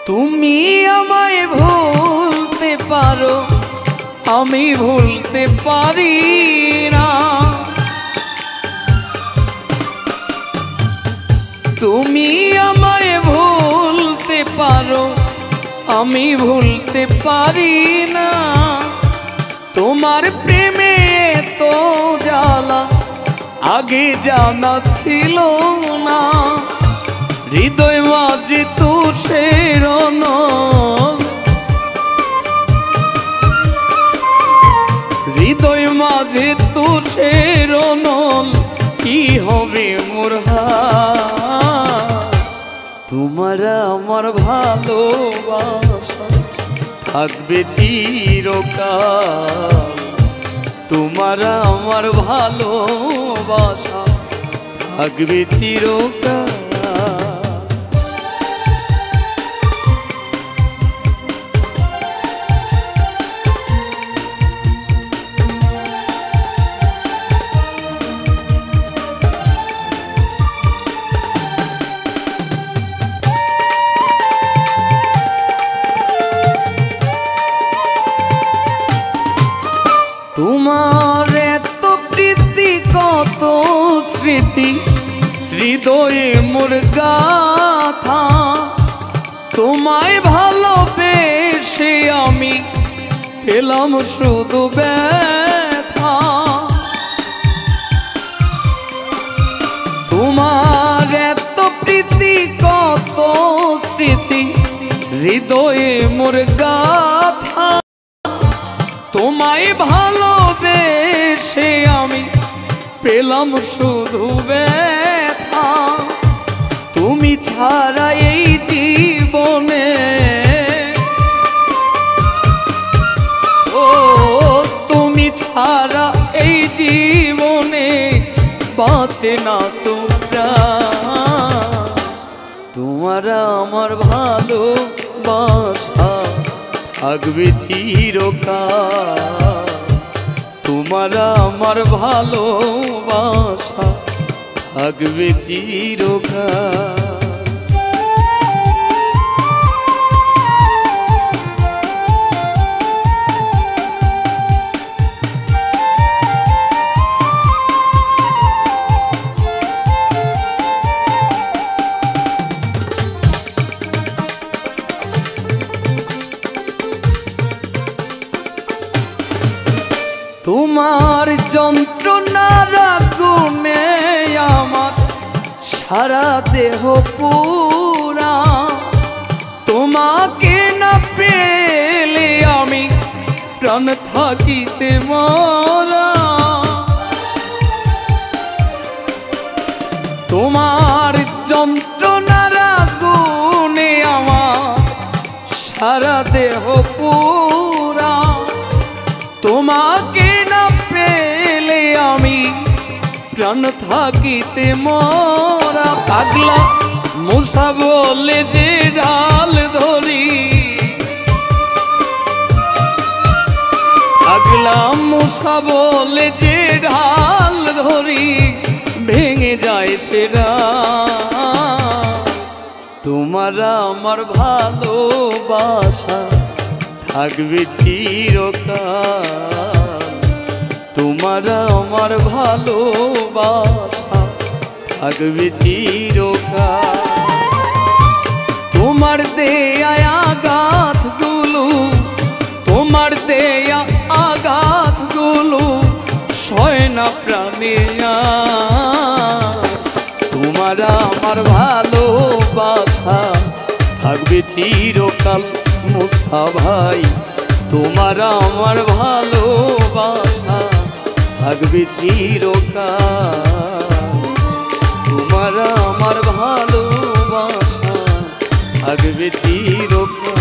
তুমি আমায় ভুলতে পারো, আমি ভুলতে পারি না। তুমি আমায় ভুলতে পারো, আমি ভুলতে পারি না। তোমার প্রেমে তো জ্বালা আগে জানা ছিল না। হৃদয় মাঝে তুষের নল, হৃদয় মাঝে তুষের নল, কি হবে মোর হাল। তোমার আমার ভালোবাসা থাকবে চিরকাল। তোমার আমার ভালোবাসা থাকবে চিরকাল। তোমার এত প্রীতি কত স্মৃতি হৃদয়ে মোর গাথা। তোমায় ভালোবেসে আমি পেলাম শুধু ব্যথা। তোমার এত প্রীতি কত স্মৃতি হৃদয়ে মোর গাথা। তোমায় ভালোবেসে আমি পেলাম শুধু ব্যথা। তুমি ছাড়া এই জীবনে, ও তুমি ছাড়া এই জীবনে বাঁচে না তোমরা। তোমার আমার ভালোবাসা থাকবে চিরকাল। তোমার আমার ভালোবাসা থাকবে চিরকাল। তোমার যন্ত্রণার আগুনে আমার সারা দেহ পুরা। তোমাকে না পেলে আমি প্রাণ থাকিতে মরা। তোমার যন্ত্রণার আগুনে আমার সারা দেহ পুরা। তোমাকে না পেলে আমি প্রাণ থাকিতে মরা। পাগলা মুসা বলে যে ডাল ধরি, পাগলা মুসা বলে যে ডাল ধরি, ভেঙে যায় সেরা। তোমার আমার ভালোবাসা থাকবে চিরকাল। তোমার আমার ভালোবাসা থাকবে চিরকাল। তোমার দেয়া আঘাতগুলো, তোমার দেয়া আঘাতগুলো সয় না প্রাণে। তোমার আমার ভালোবাসা থাকবে চিরকাল। মুসা ভাই তোমার আমার ভালোবাসা থাকবে চিরকাল। তোমার আমার ভালোবাসা থাকবে চিরকাল।